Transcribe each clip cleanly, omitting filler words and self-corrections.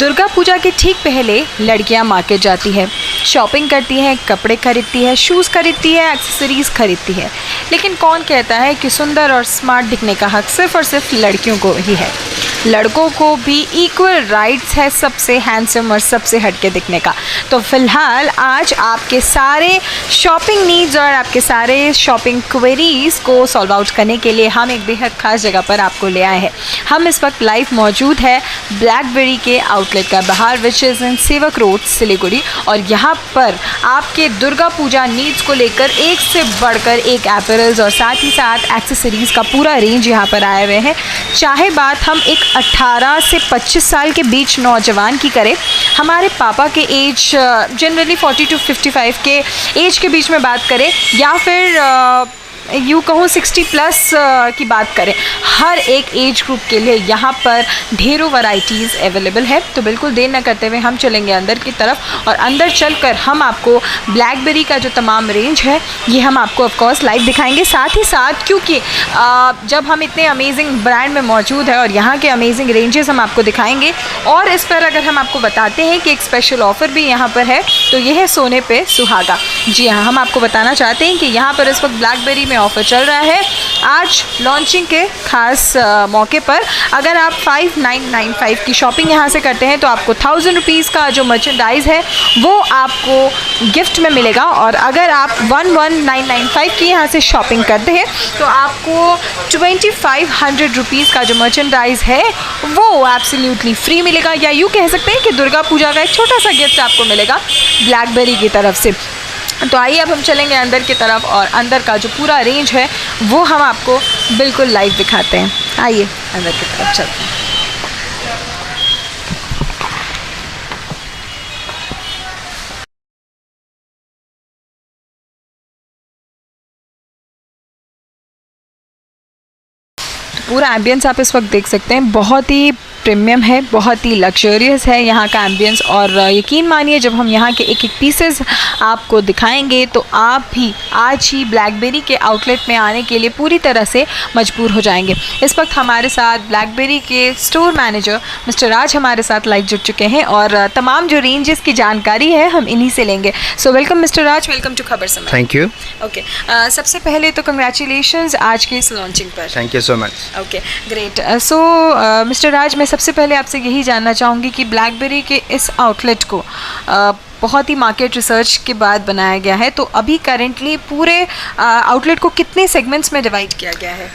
दुर्गा पूजा के ठीक पहले लड़कियां मार्केट जाती है, शॉपिंग करती हैं, कपड़े खरीदती है, शूज़ खरीदती है, एक्सेसरीज़ खरीदती है। लेकिन कौन कहता है कि सुंदर और स्मार्ट दिखने का हक सिर्फ़ और सिर्फ लड़कियों को ही है। लड़कों को भी इक्वल राइट्स है सबसे हैंडसम और सबसे हटके दिखने का। तो फ़िलहाल आज आपके सारे शॉपिंग नीड्स और आपके सारे शॉपिंग क्वेरीज़ को सॉल्व आउट करने के लिए हम एक बेहद ख़ास जगह पर आपको ले आए हैं। हम इस वक्त लाइव मौजूद है ब्लैकबेरी के आउटलेट का बाहर, विच इज़ इन सेवक रोड, सिलीगुड़ी। और यहाँ पर आपके दुर्गा पूजा नीड्स को लेकर एक से बढ़कर एक एपरल्स और साथ ही साथ एक्सेसरीज़ का पूरा रेंज यहाँ पर आए हुए हैं। चाहे बात हम एक 18 से 25 साल के बीच नौजवान की करें, हमारे पापा के एज जनरली 40 to 55 के एज के बीच में बात करें, या फिर यूँ कहूँ 60 प्लस की बात करें, हर एक एज ग्रुप के लिए यहाँ पर ढेरों वैरायटीज़ अवेलेबल है। तो बिल्कुल देर न करते हुए हम चलेंगे अंदर की तरफ, और अंदर चलकर हम आपको ब्लैकबेरी का जो तमाम रेंज है ये हम आपको ऑफ कोर्स लाइव दिखाएंगे। साथ ही साथ क्योंकि जब हम इतने अमेजिंग ब्रांड में मौजूद है और यहाँ के अमेजिंग रेंजेस हम आपको दिखाएंगे, और इस पर अगर हम आपको बताते हैं कि एक स्पेशल ऑफ़र भी यहाँ पर है, तो ये है सोने पे सुहागा। जी हाँ, हम आपको बताना चाहते हैं कि यहाँ पर इस वक्त ब्लैकबेरी में ऑफ़र चल रहा है। आज लॉन्चिंग के खास मौके पर अगर आप 5995 की शॉपिंग यहाँ से करते हैं तो आपको 1000 रुपीज़ का जो मर्चेंडाइज़ है वो आपको गिफ्ट में मिलेगा, और अगर आप 11995 की यहाँ से शॉपिंग करते हैं तो आपको 2500 रुपीज़ का जो मर्चेंडाइज़ है वो एब्सोल्युटली फ्री मिलेगा, या यूँ कह सकते हैं कि दुर्गा पूजा का एक छोटा सा गिफ्ट आपको मिलेगा ब्लैकबेरी की तरफ से। तो आइए अब हम चलेंगे अंदर की तरफ, और अंदर का जो पूरा रेंज है वो हम आपको बिल्कुल लाइव दिखाते हैं। आइए अंदर की तरफ चलते हैं। पूरा एम्बियंस आप इस वक्त देख सकते हैं, बहुत ही प्रीमियम है, बहुत ही लग्जरियस है यहाँ का एम्बियंस। और यकीन मानिए जब हम यहाँ के एक एक पीसेस आपको दिखाएंगे तो आप भी आज ही ब्लैकबेरी के आउटलेट में आने के लिए पूरी तरह से मजबूर हो जाएंगे। इस वक्त हमारे साथ ब्लैकबेरी के स्टोर मैनेजर मिस्टर राज हमारे साथ लाइव जुड़ चुके हैं, और तमाम जो रेंजेस की जानकारी है हम इन्हीं से लेंगे। So welcome mister Raj, welcome to Khabar Samay. Thank you. Okay, सबसे पहले तो कंग्रेचुलेशंस आज के इस लॉन्चिंग पर। Thank you so much. Okay, great. So mister Raj, मैं सबसे पहले आपसे यही जानना चाहूँगी कि ब्लैकबेरी के इस आउटलेट को बहुत ही मार्केट रिसर्च के बाद बनाया गया है, तो अभी करेंटली पूरे आउटलेट को कितने सेगमेंट्स में डिवाइड किया गया है?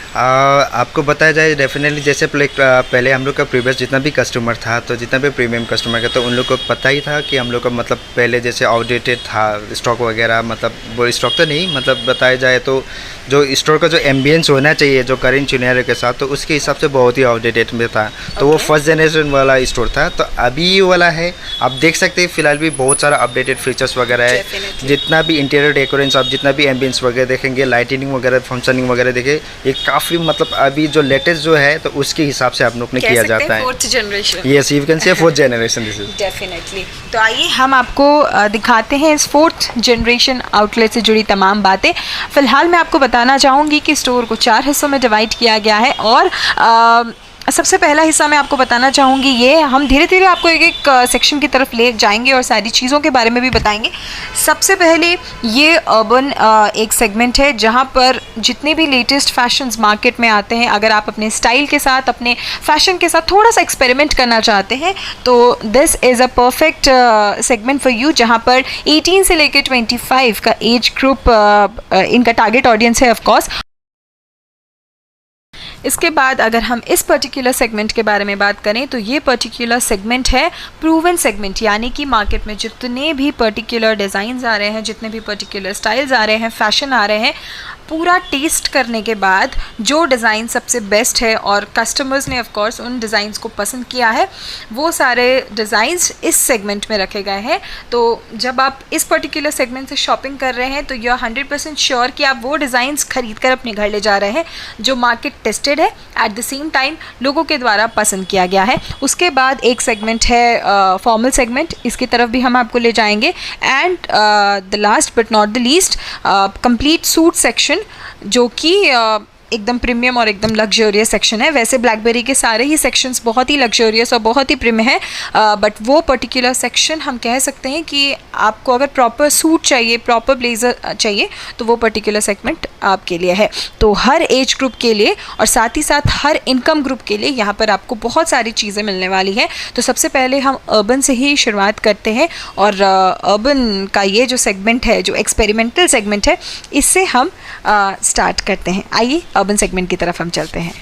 आपको बताया जाए डेफिनेटली, जैसे पहले हम लोग का प्रीवियस जितना भी कस्टमर था, तो जितना भी प्रीमियम कस्टमर का, तो उन लोग को पता ही था कि हम लोग का मतलब पहले जैसे आउटडेटेड था स्टॉक वगैरह, मतलब वो स्टॉक तो नहीं, मतलब बताया जाए तो जो स्टोर का जो एम्बियंस होना चाहिए जो करेंट सिनेरियो के साथ, तो उसके हिसाब से बहुत ही आउटडेटेड में था। तो वो फर्स्ट जनरेशन वाला स्टोर था, तो अभी वाला है आप देख सकते हैं। फिलहाल भी बहुत सारा अपडेटेड फीचर्स वगैरह है, जितना भी इंटीरियर डेकोरेशन, आप जितना भी एम्बियंस वगैरह देखेंगे, लाइटिंग वगैरह, फंक्शनिंग वगैरह देखें, ये काफ़ी मतलब अभी जो लेटेस्ट जो है तो उसके हिसाब से आप लोग ने किया जाता है। Fourth generation, yes, you can say fourth generation this is definitely. तो आइए हम आपको दिखाते हैं इस फोर्थ जनरेशन आउटलेट से जुड़ी तमाम बातें। फिलहाल मैं आपको बताना चाहूँगी कि स्टोर को 4 हिस्सों में डिवाइड किया गया है, और सबसे पहला हिस्सा मैं आपको बताना चाहूँगी, ये हम धीरे धीरे आपको एक एक सेक्शन की तरफ ले जाएंगे और सारी चीज़ों के बारे में भी बताएंगे। सबसे पहले ये अर्बन एक सेगमेंट है जहाँ पर जितने भी लेटेस्ट फैशंस मार्केट में आते हैं, अगर आप अपने स्टाइल के साथ, अपने फैशन के साथ थोड़ा सा एक्सपेरिमेंट करना चाहते हैं तो this is a perfect segment for you, जहाँ पर 18 से लेकर 25 का एज ग्रुप इनका टारगेट ऑडियंस है ऑफकोर्स। इसके बाद अगर हम इस पर्टिकुलर सेगमेंट के बारे में बात करें तो ये पर्टिकुलर सेगमेंट है प्रूवन सेगमेंट, यानी कि मार्केट में जितने भी पर्टिकुलर डिज़ाइंस आ रहे हैं, जितने भी पर्टिकुलर स्टाइल्स आ रहे हैं, फैशन आ रहे हैं, पूरा टेस्ट करने के बाद जो डिज़ाइन सबसे बेस्ट है और कस्टमर्स ने ऑफ कोर्स उन डिज़ाइंस को पसंद किया है, वो सारे डिज़ाइंस इस सेगमेंट में रखे गए हैं। तो जब आप इस पर्टिकुलर सेगमेंट से शॉपिंग कर रहे हैं तो यू आर 100% श्योर कि आप वो डिज़ाइंस खरीद कर अपने घर ले जा रहे हैं जो मार्केट टेस्टेड है, एट द सेम टाइम लोगों के द्वारा पसंद किया गया है। उसके बाद एक सेगमेंट है फॉर्मल सेगमेंट, इसकी तरफ भी हम आपको ले जाएंगे, and the last but not the least complete suit section, जो कि एकदम प्रीमियम और एकदम लग्जरियस सेक्शन है। वैसे ब्लैकबेरी के सारे ही सेक्शंस बहुत ही लग्जरियस और बहुत ही प्रीमियम है, बट वो पर्टिकुलर सेक्शन हम कह सकते हैं कि आपको अगर प्रॉपर सूट चाहिए, प्रॉपर ब्लेज़र चाहिए, तो वो पर्टिकुलर सेगमेंट आपके लिए है। तो हर एज ग्रुप के लिए और साथ ही साथ हर इनकम ग्रुप के लिए यहाँ पर आपको बहुत सारी चीज़ें मिलने वाली हैं। तो सबसे पहले हम अर्बन से ही शुरुआत करते हैं और अर्बन का ये जो सेगमेंट है, जो एक्सपेरिमेंटल सेगमेंट है, इससे हम स्टार्ट करते हैं। आइए अर्बन सेगमेंट की तरफ हम चलते हैं।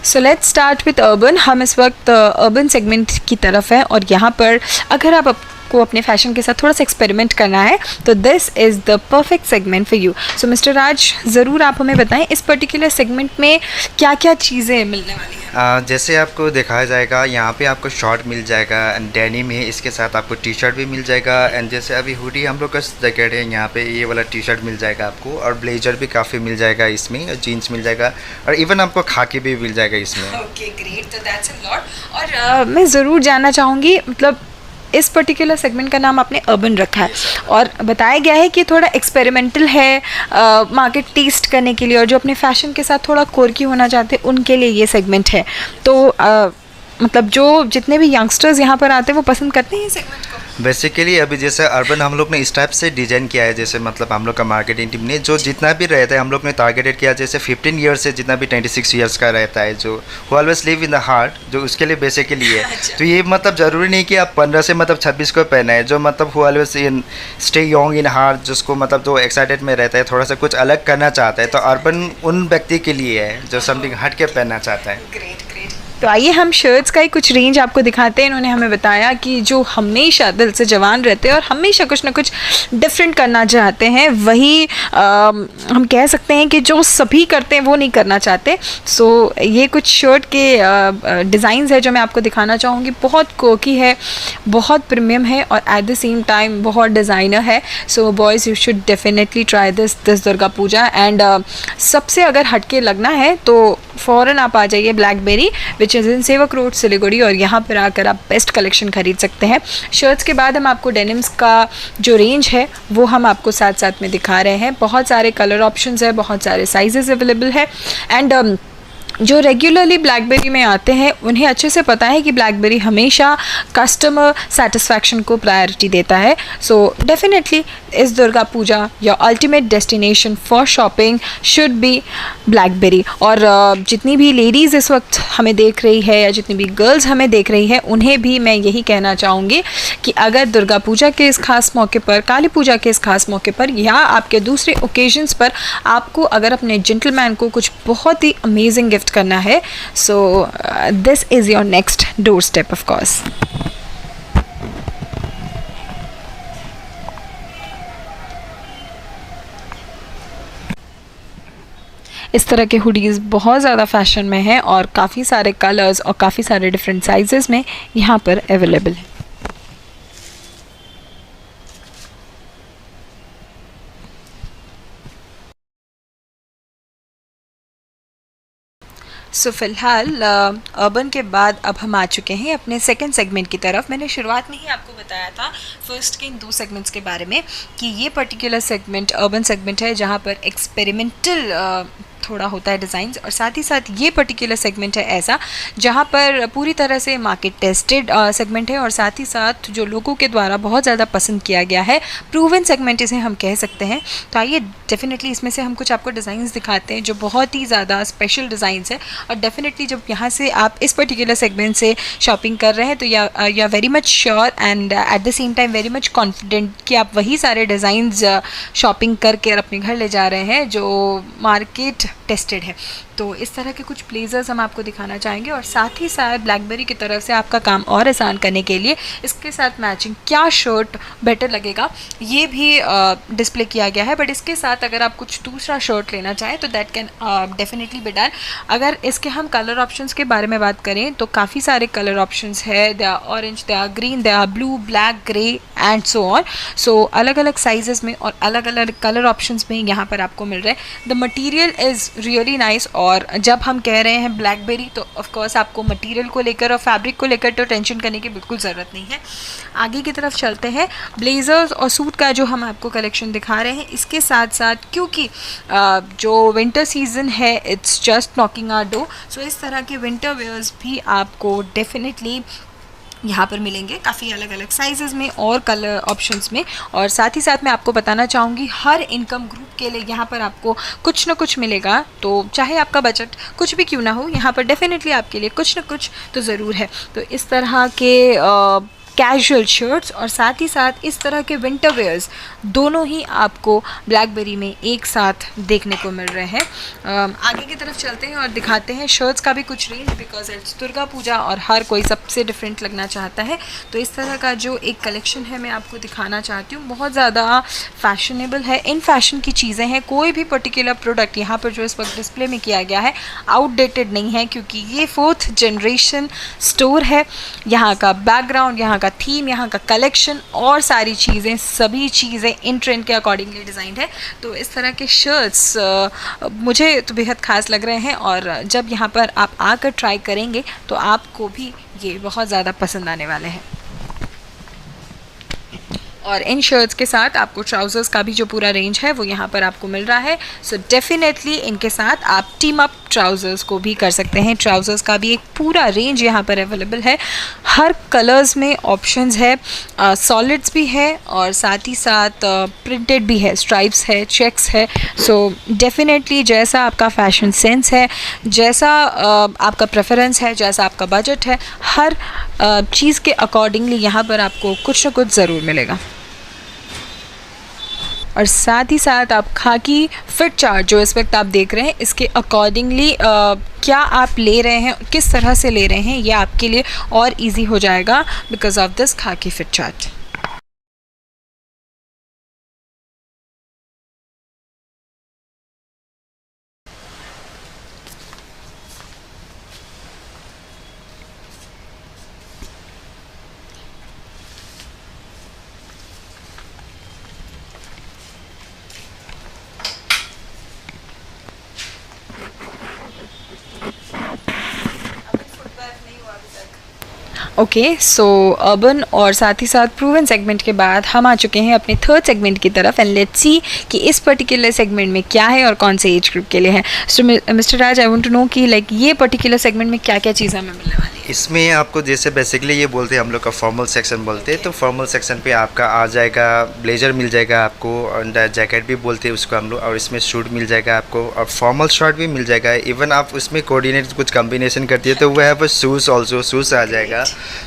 So let's start with urban. हम इस वक्त अर्बन सेगमेंट की तरफ है और यहाँ पर अगर आपको अपने फैशन के साथ थोड़ा सा एक्सपेरिमेंट करना है तो this is the perfect segment for you. So mister Raj, ज़रूर आप हमें बताएं इस पर्टिकुलर सेगमेंट में क्या क्या चीज़ें मिलने वाली हैं। जैसे आपको दिखाया जाएगा, यहाँ पे आपको शॉर्ट मिल जाएगा एंड डेनिम है, इसके साथ आपको टी शर्ट भी मिल जाएगा एंड जैसे अभी हुडी हम लोग का जैकेट है, यहाँ पे ये वाला टी शर्ट मिल जाएगा आपको और ब्लेजर भी काफ़ी मिल जाएगा इसमें, और जीन्स मिल जाएगा और इवन आपको खाकी भी मिल जाएगा इसमें। ओके ग्रेट, तो दैट्स अ लॉट। और मैं ज़रूर जानना चाहूँगी, मतलब इस पर्टिकुलर सेगमेंट का नाम आपने अर्बन रखा है और बताया गया है कि थोड़ा एक्सपेरिमेंटल है, मार्केट टेस्ट करने के लिए, और जो अपने फैशन के साथ थोड़ा कोर्की होना चाहते हैं उनके लिए ये सेगमेंट है। तो मतलब जो जितने भी यंगस्टर्स यहाँ पर आते हैं वो पसंद करते हैं ये सेगमेंट को। बेसिकली अभी जैसे अर्बन हम लोग ने इस टाइप से डिज़ाइन किया है, जैसे मतलब हम लोग का मार्केटिंग टीम ने जो जितना भी रहता है हम लोग ने टारगेटेड किया, जैसे 15 ईयर्स से जितना भी 26 ईयर्स का रहता है, जो who always live in the heart, जो उसके लिए बेसिकली है। तो ये मतलब ज़रूरी नहीं कि आप 15 से मतलब 26 को पहना है, जो मतलब who always in stay young in heart, जिसको मतलब जो एक्साइटेड में रहता है, थोड़ा सा कुछ अलग करना चाहता है, तो अर्बन उन व्यक्ति के लिए है जो समथिंग हट के पहनना चाहता है। Great great. तो आइए हम शर्ट्स का ही कुछ रेंज आपको दिखाते हैं। इन्होंने हमें बताया कि जो हमेशा दिल से जवान रहते हैं और हमेशा कुछ ना कुछ डिफरेंट करना चाहते हैं, वही हम कह सकते हैं कि जो सभी करते हैं वो नहीं करना चाहते। सो ये कुछ शर्ट के डिज़ाइंस है जो मैं आपको दिखाना चाहूँगी। बहुत कोकी है, बहुत प्रीमियम है और एट द सेम टाइम बहुत डिज़ाइनर है। So boys you should definitely try this Durga Puja. And सबसे अगर हटके लगना है तो फ़ौरन आप आ जाइए ब्लैकबेरी विच इज़ इन सेवक रोड सिलीगुड़ी, और यहाँ पर आकर आप बेस्ट कलेक्शन खरीद सकते हैं। शर्ट्स के बाद हम आपको डेनिम्स का जो रेंज है वो हम आपको साथ साथ में दिखा रहे हैं। बहुत सारे कलर ऑप्शंस है, बहुत सारे साइजेस अवेलेबल है एंड जो रेगुलरली ब्लैकबेरी में आते हैं उन्हें अच्छे से पता है कि ब्लैकबेरी हमेशा कस्टमर सेटिस्फैक्शन को प्रायोरिटी देता है। सो डेफिनेटली इस Durga Puja your ultimate destination for shopping should be Blackberry. और जितनी भी लेडीज़ इस वक्त हमें देख रही है या जितनी भी गर्ल्स हमें देख रही है, उन्हें भी मैं यही कहना चाहूँगी कि अगर दुर्गा पूजा के इस खास मौके पर, काली पूजा के इस खास मौके पर या आपके दूसरे ओकेजन्स पर आपको अगर अपने जेंटलमैन को कुछ बहुत ही अमेजिंग गिफ्ट करना है, so this is your next door step of course. इस तरह के हुडीज़ बहुत ज़्यादा फैशन में हैं और काफ़ी सारे कलर्स और काफ़ी सारे डिफरेंट साइजेस में यहाँ पर अवेलेबल है। सो फ़िलहाल अर्बन के बाद अब हम आ चुके हैं अपने सेकंड सेगमेंट की तरफ। मैंने शुरुआत में ही आपको बताया था फर्स्ट के इन 2 सेगमेंट्स के बारे में कि ये पर्टिकुलर सेगमेंट अर्बन सेगमेंट है जहाँ पर एक्सपेरिमेंटल थोड़ा होता है डिज़ाइंस, और साथ ही साथ ये पर्टिकुलर सेगमेंट है ऐसा जहाँ पर पूरी तरह से मार्केट टेस्टेड सेगमेंट है और साथ ही साथ जो लोगों के द्वारा बहुत ज़्यादा पसंद किया गया है, प्रूवन सेगमेंट इसे हम कह सकते हैं। तो आइए डेफिनेटली इसमें से हम कुछ आपको डिज़ाइंस दिखाते हैं जो बहुत ही ज़्यादा स्पेशल डिज़ाइंस है। और डेफिनेटली जब यहाँ से आप इस पर्टिकुलर सेगमेंट से शॉपिंग कर रहे हैं तो you are very much sure and at the same time very much confident कि आप वही सारे डिज़ाइंस शॉपिंग करके अपने घर ले जा रहे हैं जो मार्केट टेस्टेड है। तो इस तरह के कुछ ब्लेजर्स हम आपको दिखाना चाहेंगे और साथ ही साथ ब्लैकबेरी की तरफ से आपका काम और आसान करने के लिए इसके साथ मैचिंग क्या शर्ट बेटर लगेगा ये भी डिस्प्ले किया गया है। बट इसके साथ अगर आप कुछ दूसरा शर्ट लेना चाहें तो that can definitely be done. अगर इसके हम कलर ऑप्शंस के बारे में बात करें तो काफ़ी सारे कलर ऑप्शंस है। They are orange, they are green, they are blue, black, grey and so on. So अलग अलग साइजेस में और अलग अलग कलर ऑप्शंस में यहाँ पर आपको मिल रहे हैं। The material is really nice और जब हम कह रहे हैं ब्लैकबेरी तो ऑफ कोर्स आपको मटेरियल को लेकर और फैब्रिक को लेकर तो टेंशन करने की बिल्कुल ज़रूरत नहीं है। आगे की तरफ चलते हैं। ब्लेज़र्स और सूट का जो हम आपको कलेक्शन दिखा रहे हैं, इसके साथ साथ क्योंकि जो विंटर सीज़न है it's just knocking our door, so इस तरह के विंटर वेयर्स भी आपको डेफिनेटली यहाँ पर मिलेंगे काफ़ी अलग अलग साइजेज़ में और कलर ऑप्शंस में। और साथ ही साथ मैं आपको बताना चाहूँगी हर इनकम ग्रुप के लिए यहाँ पर आपको कुछ ना कुछ मिलेगा, तो चाहे आपका बजट कुछ भी क्यों ना हो, यहाँ पर डेफिनेटली आपके लिए कुछ ना कुछ तो ज़रूर है। तो इस तरह के कैजुअल शर्ट्स और साथ ही साथ इस तरह के विंटर वेयर्स दोनों ही आपको ब्लैकबेरी में एक साथ देखने को मिल रहे हैं। आगे की तरफ चलते हैं और दिखाते हैं शर्ट्स का भी कुछ range, because it's Durga Puja और हर कोई सबसे डिफरेंट लगना चाहता है। तो इस तरह का जो एक कलेक्शन है मैं आपको दिखाना चाहती हूँ, बहुत ज़्यादा फैशनेबल है, इन फैशन की चीज़ें हैं। कोई भी पर्टिकुलर प्रोडक्ट यहाँ पर जो इस वक्त डिस्प्ले में किया गया है आउटडेटेड नहीं है, क्योंकि ये 4th जनरेशन स्टोर है। यहाँ का बैकग्राउंड, यहाँ का थीम, यहाँ का कलेक्शन और सारी चीज़ें, सभी चीज़ें इन ट्रेंड के अकॉर्डिंगली डिज़ाइंड है। तो इस तरह के शर्ट्स मुझे तो बेहद ख़ास लग रहे हैं और जब यहाँ पर आप आकर ट्राई करेंगे तो आपको भी ये बहुत ज़्यादा पसंद आने वाले हैं। और इन शर्ट्स के साथ आपको ट्राउज़र्स का भी जो पूरा रेंज है वो यहाँ पर आपको मिल रहा है। सो डेफिनेटली इनके साथ आप टीम अप ट्राउज़र्स को भी कर सकते हैं। ट्राउज़र्स का भी एक पूरा रेंज यहाँ पर अवेलेबल है, हर कलर्स में ऑप्शंस है, सॉलिड्स भी है और साथ ही साथ प्रिंटेड भी है, स्ट्राइप्स है, चेक्स है। सो डेफिनेटली जैसा आपका फैशन सेंस है, जैसा आपका प्रेफरेंस है, जैसा आपका बजट है, हर चीज़ के अकॉर्डिंगली यहाँ पर आपको कुछ ना कुछ ज़रूर मिलेगा। और साथ ही साथ आप खाकी फिट चार्ट जो इस वक्त आप देख रहे हैं, इसके अकॉर्डिंगली क्या आप ले रहे हैं, किस तरह से ले रहे हैं, ये आपके लिए और इजी हो जाएगा बिकॉज ऑफ दिस खाकी फिट चार्ट। ओके, सो अर्बन और साथ ही साथ प्रूवन सेगमेंट के बाद हम आ चुके हैं अपने 3rd सेगमेंट की तरफ एंड लेट्स सी कि इस पर्टिकुलर सेगमेंट में क्या है और कौन से एज ग्रुप के लिए है। So mister Raj, I want to know कि लाइक ये पर्टिकुलर सेगमेंट में क्या क्या चीज़ें हमें मिलने वाली है। इसमें आपको जैसे बेसिकली ये बोलते हैं हम लोग का फॉर्मल सेक्शन बोलते हैं, तो फॉर्मल सेक्शन पे आपका आ जाएगा ब्लेजर मिल जाएगा आपको, और जैकेट भी बोलते हैं उसको हम लोग, और इसमें सूट मिल जाएगा आपको और फॉर्मल शर्ट भी मिल जाएगा। इवन आप उसमें कोऑर्डिनेट कुछ कॉम्बिनेशन करती है तो वह है शूज़, ऑल्सो शूज़ आ जाएगा।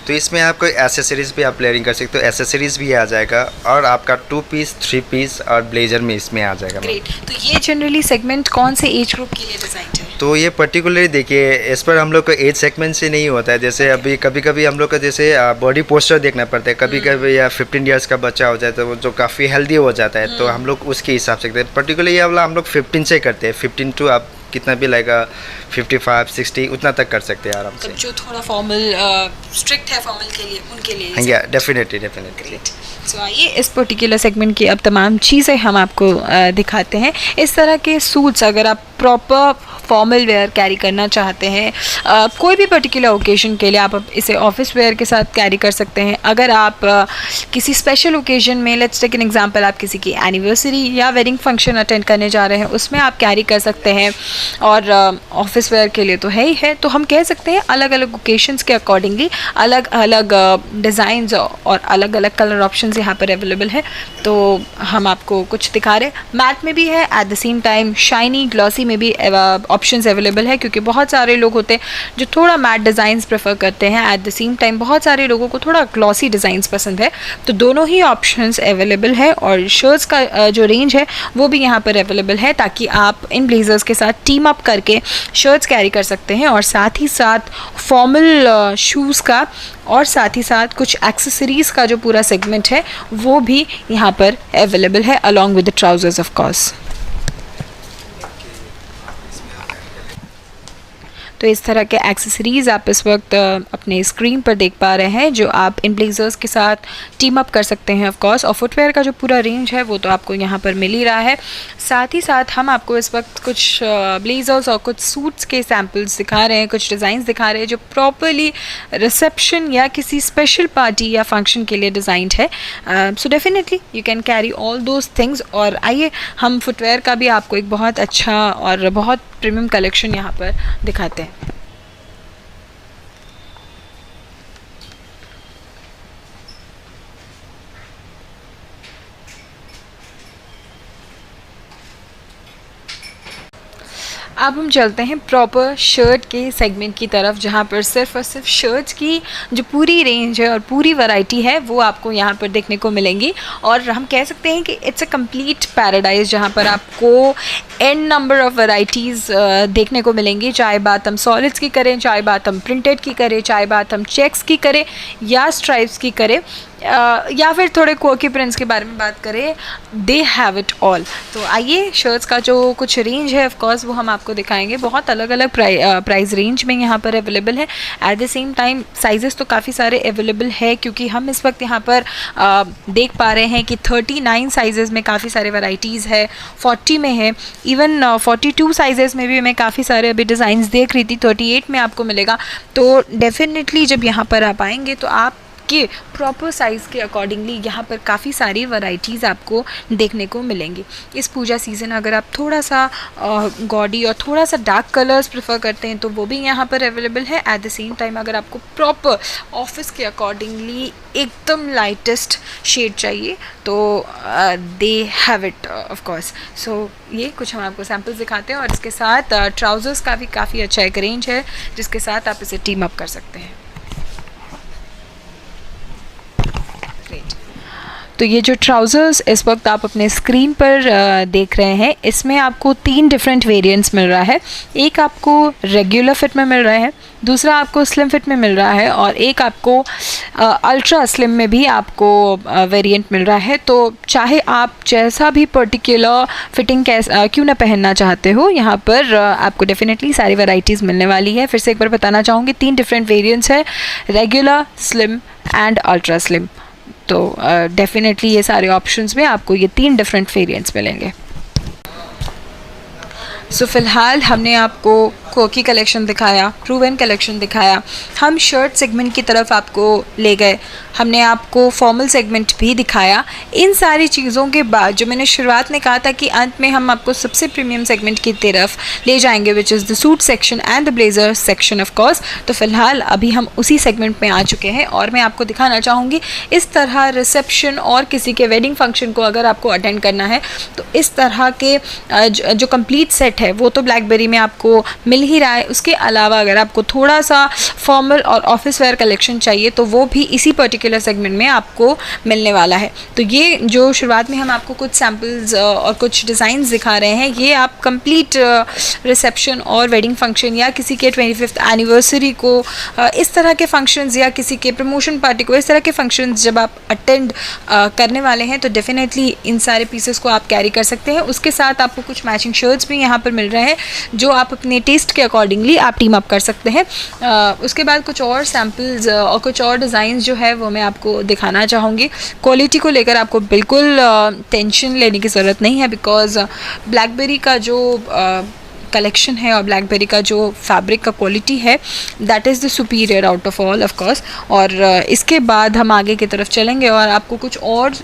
तो इसमें आपको एसेसरीज़ भी आप लेयरिंग कर सकते हो, एसेसरीज़ भी आ जाएगा और आपका 2 पीस 3 पीस और ब्लेजर में इसमें आ जाएगा। ग्रेट। तो ये जनरली सेगमेंट कौन से एज ग्रुप के लिए डिज़ाइन है? तो ये पर्टिकुलरली देखिए इस पर हम लोग को एज सेगमेंट से नहीं होता है। जैसे अभी कभी कभी हम लोग का जैसे बॉडी पोस्चर देखना पड़ता है, कभी कभी या 15 ईयर्स का बच्चा हो जाए तो वो जो काफ़ी हेल्दी हो जाता है, तो हम लोग उसके हिसाब से करते हैं। पर्टिकुलरली ये वाला हम लोग 15 से करते हैं, 15 टू आप कितना भी लगेगा 55 60 उतना तक कर सकते हैं आराम से। जो थोड़ा फॉर्मल स्ट्रिक्ट है फॉर्मल के लिए, उनके लिए। हाँ, डेफिनेटली। सो आइए इस पर्टिकुलर सेगमेंट की अब तमाम चीज़ें हम आपको दिखाते हैं। इस तरह के सूट्स अगर आप प्रॉपर फॉर्मल वेयर कैरी करना चाहते हैं, कोई भी पर्टिकुलर ओकेजन के लिए, आप इसे ऑफिस वेयर के साथ कैरी कर सकते हैं। अगर आप किसी स्पेशल ओकेजन में, लेट्स टेक एन एग्जांपल, आप किसी की एनिवर्सरी या वेडिंग फंक्शन अटेंड करने जा रहे हैं, उसमें आप कैरी कर सकते हैं। और ऑफिस वेयर के लिए तो है ही है, तो हम कह सकते हैं अलग अलग ओकेशंस के अकॉर्डिंगली अलग अलग डिज़ाइंस और अलग अलग कलर ऑप्शंस यहाँ पर अवेलेबल है। तो हम आपको कुछ दिखा रहे हैं, मैट में भी है, eight the same time shiny glossy में भी ऑप्शंस अवेलेबल है, क्योंकि बहुत सारे लोग होते हैं जो थोड़ा मैट डिज़ाइंस प्रेफर करते हैं, एट द सेम टाइम बहुत सारे लोगों को थोड़ा ग्लॉसी डिज़ाइंस पसंद है। तो दोनों ही ऑप्शंस अवेलेबल है और शर्ट्स का जो रेंज है वो भी यहाँ पर अवेलेबल है, ताकि आप इन ब्लेजर्स के साथ टीम अप करके शर्ट्स कैरी कर सकते हैं और साथ ही साथ फॉर्मल शूज़ का और साथ ही साथ कुछ एक्सेसरीज़ का जो पूरा सेगमेंट है वो भी यहाँ पर अवेलेबल है along with the trousers of course. तो इस तरह के एक्सेसरीज़ आप इस वक्त अपने स्क्रीन पर देख पा रहे हैं, जो आप इन ब्लेजर्स के साथ टीम अप कर सकते हैं ऑफ कोर्स। और फुटवेयर का जो पूरा रेंज है वो तो आपको यहाँ पर मिल ही रहा है। साथ ही साथ हम आपको इस वक्त कुछ ब्लेजर्स और कुछ सूट्स के सैम्पल्स दिखा रहे हैं, कुछ डिज़ाइंस दिखा रहे हैं जो प्रॉपरली रिसेप्शन या किसी स्पेशल पार्टी या फंक्शन के लिए डिज़ाइंड है। So definitely you can carry all those things. और आइए हम फुटवेयर का भी आपको एक बहुत अच्छा और बहुत प्रीमियम कलेक्शन यहाँ पर दिखाते हैं। अब हम चलते हैं प्रॉपर शर्ट के सेगमेंट की तरफ, जहाँ पर सिर्फ और सिर्फ शर्ट्स की जो पूरी रेंज है और पूरी वैरायटी है वो आपको यहाँ पर देखने को मिलेंगी। और हम कह सकते हैं कि इट्स अ कंप्लीट पैराडाइज, जहाँ पर आपको एन नंबर ऑफ़ वैरायटीज़ देखने को मिलेंगी। चाहे बात हम सॉलिड्स की करें, चाहे बात हम प्रिंटेड की करें, चाहे बात हम चेक्स की करें या स्ट्राइप्स की करें, या फिर थोड़े क्वर्की प्रिंट्स के बारे में बात करें, दे हैव इट ऑल। तो आइए शर्ट्स का जो कुछ रेंज है ऑफ कोर्स वो हम आपको दिखाएंगे। बहुत अलग अलग प्राइस रेंज में यहाँ पर अवेलेबल है। Eight the same time sizes तो काफ़ी सारे अवेलेबल है, क्योंकि हम इस वक्त यहाँ पर देख पा रहे हैं कि 39 साइजेस में काफ़ी सारे वैराइटीज़ है, 40 में है, इवन 42 साइजेस में भी मैं काफ़ी सारे अभी डिज़ाइंस देख रही थी, 38 में आपको मिलेगा। तो डेफिनेटली जब यहाँ पर आप आएंगे तो आप के प्रॉपर साइज़ के अकॉर्डिंगली यहाँ पर काफ़ी सारी वैराइटीज़ आपको देखने को मिलेंगी। इस पूजा सीज़न अगर आप थोड़ा सा गॉडी और थोड़ा सा डार्क कलर्स प्रेफर करते हैं तो वो भी यहाँ पर अवेलेबल है। एट द सेम टाइम अगर आपको प्रॉपर ऑफिस के अकॉर्डिंगली एकदम लाइटेस्ट शेड चाहिए तो they have it of course. So ये कुछ हम आपको सैम्पल्स दिखाते हैं, और इसके साथ ट्राउज़र्स का भी काफ़ी अच्छा एक रेंज है जिसके साथ आप इसे टीम अप कर सकते हैं। तो ये जो ट्राउज़र्स इस वक्त आप अपने स्क्रीन पर देख रहे हैं, इसमें आपको 3 डिफरेंट वेरिएंट्स मिल रहा है। एक आपको रेगुलर फिट में मिल रहा है, दूसरा आपको स्लिम फिट में मिल रहा है, और एक आपको अल्ट्रा स्लिम में भी आपको वेरिएंट मिल रहा है। तो चाहे आप जैसा भी पर्टिकुलर फिटिंग क्यों ना पहनना चाहते हो, यहाँ पर आपको डेफिनेटली सारी वैराइटीज़ मिलने वाली है। फिर से एक बार बताना चाहूँगी, 3 डिफरेंट वेरिएंट्स है, regular, slim and ultra slim. तो डेफिनेटली ये सारे ऑप्शंस में आपको ये 3 डिफरेंट वेरिएंट्स मिलेंगे। सो फ़िलहाल हमने आपको क्वर्की कलेक्शन दिखाया, प्रूवन कलेक्शन दिखाया, हम शर्ट सेगमेंट की तरफ आपको ले गए, हमने आपको फॉर्मल सेगमेंट भी दिखाया। इन सारी चीज़ों के बाद जो मैंने शुरुआत में कहा था कि अंत में हम आपको सबसे प्रीमियम सेगमेंट की तरफ ले जाएंगे, which is the suit section and the blazer section of course. तो फ़िलहाल अभी हम उसी सेगमेंट में आ चुके हैं, और मैं आपको दिखाना चाहूँगी इस तरह रिसेप्शन और किसी के वेडिंग फंक्शन को अगर आपको अटेंड करना है तो इस तरह के जो कंप्लीट सेट है वो तो ब्लैकबेरी में आपको मिल ही रहा है। उसके अलावा अगर आपको थोड़ा सा फॉर्मल और ऑफिस वेयर कलेक्शन चाहिए तो वो भी इसी पर्टिकुलर सेगमेंट में आपको मिलने वाला है। तो ये जो शुरुआत में हम आपको कुछ सैम्पल्स और कुछ डिज़ाइंस दिखा रहे हैं, ये आप कंप्लीट रिसेप्शन और वेडिंग फंक्शन या किसी के 25th एनिवर्सरी को, इस तरह के फंक्शंस या किसी के प्रमोशन पार्टी को, इस तरह के फंक्शंस जब आप अटेंड करने वाले हैं तो डेफिनेटली इन सारे पीसेस को आप कैरी कर सकते हैं। उसके साथ आपको कुछ मैचिंग शर्ट्स भी यहाँ पर मिल रहे हैं जो आप अपने टेस्ट के अकॉर्डिंगली आप टीम अप कर सकते हैं। उसके बाद कुछ और सैम्पल्स और कुछ और डिज़ाइंस जो है वो मैं आपको दिखाना चाहूँगी। क्वालिटी को लेकर आपको बिल्कुल टेंशन लेने की ज़रूरत नहीं है, बिकॉज़ ब्लैकबेरी का जो कलेक्शन है और ब्लैकबेरी का जो फैब्रिक का क्वालिटी है that is the superior out of all of course. और इसके बाद हम आगे की तरफ चलेंगे और आपको कुछ और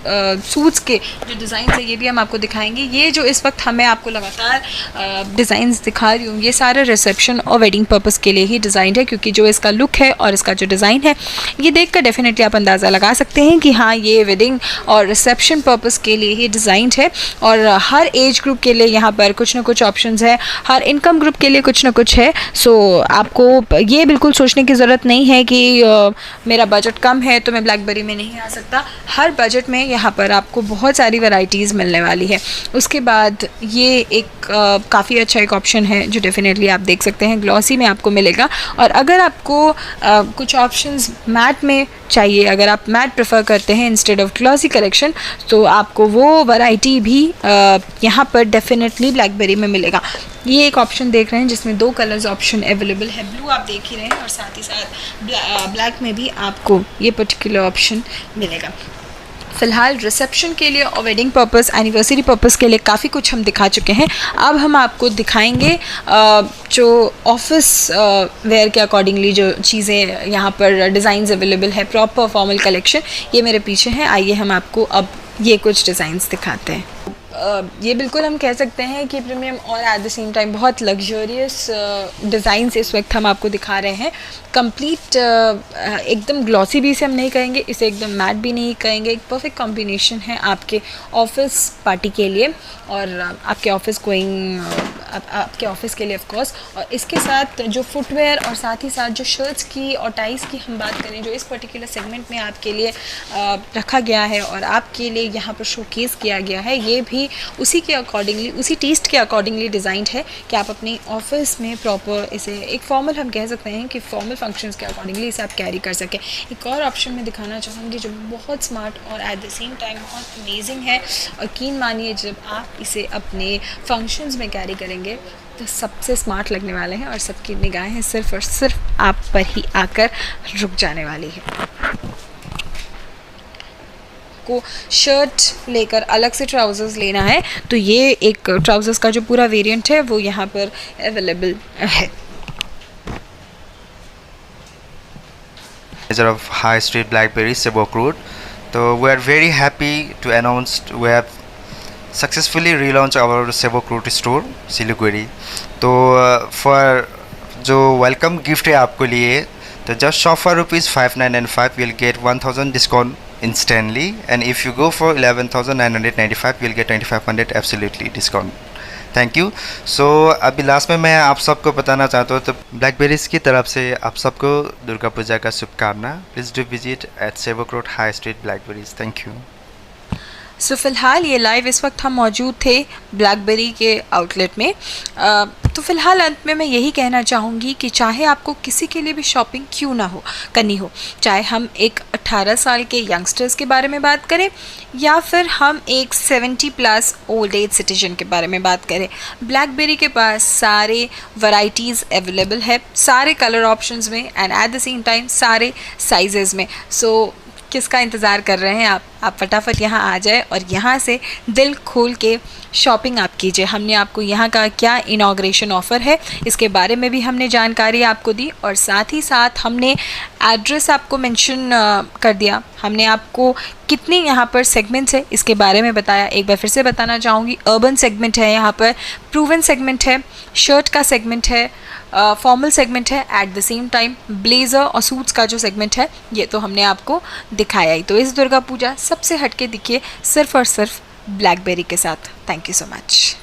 सूट्स के जो डिज़ाइन है ये भी हम आपको दिखाएंगे। ये जो इस वक्त हमें आपको लगातार डिज़ाइंस दिखा रही हूँ ये सारे रिसेप्शन और वेडिंग पर्पज़ के लिए ही डिज़ाइन है, क्योंकि जो इसका लुक है और इसका जो डिज़ाइन है ये देख कर डेफिनेटली आप अंदाज़ा लगा सकते हैं कि हाँ ये वेडिंग और रिसेप्शन पर्पज़ के लिए ही डिज़ाइन है। और हर एज ग्रुप के लिए यहाँ पर कुछ ना कुछ ऑप्शंस है, हर इनकम ग्रुप के लिए कुछ ना कुछ है। सो आपको ये बिल्कुल सोचने की ज़रूरत नहीं है कि मेरा बजट कम है तो मैं ब्लैकबेरी में नहीं आ सकता। हर बजट में यहाँ पर आपको बहुत सारी वैरायटीज़ मिलने वाली है। उसके बाद ये एक काफ़ी अच्छा एक ऑप्शन है जो डेफिनेटली आप देख सकते हैं, ग्लॉसी में आपको मिलेगा। और अगर आपको कुछ ऑप्शंस मैट में चाहिए, अगर आप मैट प्रेफर करते हैं इंस्टेड ऑफ ग्लॉसी कलेक्शन, तो आपको वो वैरायटी भी यहाँ पर डेफिनेटली ब्लैकबेरी में मिलेगा। ये एक ऑप्शन देख रहे हैं जिसमें 2 कलर्स ऑप्शन अवेलेबल है, ब्लू आप देख ही रहे हैं और साथ ही साथ ब्लैक में भी आपको ये पर्टिकुलर ऑप्शन मिलेगा। फ़िलहाल रिसेप्शन के लिए और वेडिंग पर्पस, एनिवर्सरी पर्पस के लिए काफ़ी कुछ हम दिखा चुके हैं। अब हम आपको दिखाएंगे जो ऑफिस वेयर के अकॉर्डिंगली जो चीज़ें यहाँ पर डिज़ाइंस अवेलेबल है, प्रॉपर फॉर्मल कलेक्शन। ये मेरे पीछे हैं, आइए हम आपको अब ये कुछ डिज़ाइंस दिखाते हैं। ये बिल्कुल हम कह सकते हैं कि प्रीमियम और एट द सेम टाइम बहुत लग्जरियस डिज़ाइंस इस वक्त हम आपको दिखा रहे हैं। कंप्लीट एकदम ग्लॉसी भी इसे हम नहीं कहेंगे, इसे एकदम मैट भी नहीं कहेंगे, एक परफेक्ट कॉम्बिनेशन है आपके ऑफिस पार्टी के लिए और आपके ऑफिस गोइंग, आपके ऑफिस के लिए ऑफ कोर्स। और इसके साथ जो फुटवेयर और साथ ही साथ जो शर्ट्स की और टाइज की हम बात करें, जो इस पर्टिकुलर सेगमेंट में आपके लिए रखा गया है और आपके लिए यहाँ पर शोकेस किया गया है, ये भी उसी के अकॉर्डिंगली, उसी टेस्ट के अकॉर्डिंगली डिज़ाइंड है कि आप अपने ऑफिस में प्रॉपर इसे एक फॉर्मल, हम कह सकते हैं कि फॉर्मल फंक्शंस के अकॉर्डिंगली इसे आप कैरी कर सकें। एक और ऑप्शन मैं दिखाना चाहूँगी जो बहुत स्मार्ट और एट द सेम टाइम बहुत अमेजिंग है, और यकीन मानिए जब आप इसे अपने फंक्शंस में कैरी करेंगे तो सबसे स्मार्ट लगने वाले हैं और सबकी निगाहें सिर्फ़ और सिर्फ आप पर ही आकर रुक जाने वाली है। को शर्ट लेकर अलग से ट्राउज़र्स लेना है तो ये एक ट्राउज़र्स का जो पूरा वेरिएंट है वो यहाँ पर अवेलेबल है। Of High Street Blackberry, Sevok Road. So we are very happy to announce we have successfully relaunched our Sevok Road store, Siliguri. तो for जो वेलकम गिफ्ट है आपको लिए, तो just shop for ₹5995 you'll get 1000 discount instantly, and if you go for 11,995 you'll get 2500 absolutely discount. Thank you. So अभी last में मैं आप सबको बताना चाहता हूँ, तो ब्लैकबेरीज की तरफ से आप सबको दुर्गा पूजा का शुभकामना। Please do visit at Sevoke road high street Blackberrys. Thank you. So फ़िलहाल ये लाइव इस वक्त हम मौजूद थे ब्लैकबेरी के आउटलेट में। तो फ़िलहाल अंत में मैं यही कहना चाहूँगी कि चाहे आपको किसी के लिए भी शॉपिंग क्यों ना हो करनी हो, चाहे हम एक 18 साल के यंगस्टर्स के बारे में बात करें या फिर हम एक 70+ ओल्ड एज सिटीजन के बारे में बात करें, ब्लैकबेरी के पास सारे वैरायटीज़ अवेलेबल है, सारे कलर ऑप्शंस में and at the same time सारे साइजेज़ में। सो किसका इंतज़ार कर रहे हैं आप फटाफट यहाँ आ जाए और यहाँ से दिल खोल के शॉपिंग आप कीजिए। हमने आपको यहाँ का क्या इनॉग्रेशन ऑफ़र है इसके बारे में भी हमने जानकारी आपको दी और साथ ही साथ हमने एड्रेस आपको मेंशन कर दिया। हमने आपको कितने यहाँ पर सेगमेंट्स है इसके बारे में बताया। एक बार फिर से बताना चाहूँगी, अर्बन सेगमेंट है, यहाँ पर प्रूवन सेगमेंट है, शर्ट का सेगमेंट है, फॉर्मल सेगमेंट है, eight the same time blazer और सूट्स का जो सेगमेंट है ये तो हमने आपको दिखाया ही। तो इस दुर्गा पूजा सबसे हटके दिखिए सिर्फ़ और सिर्फ ब्लैकबेरी के साथ। Thank you so much.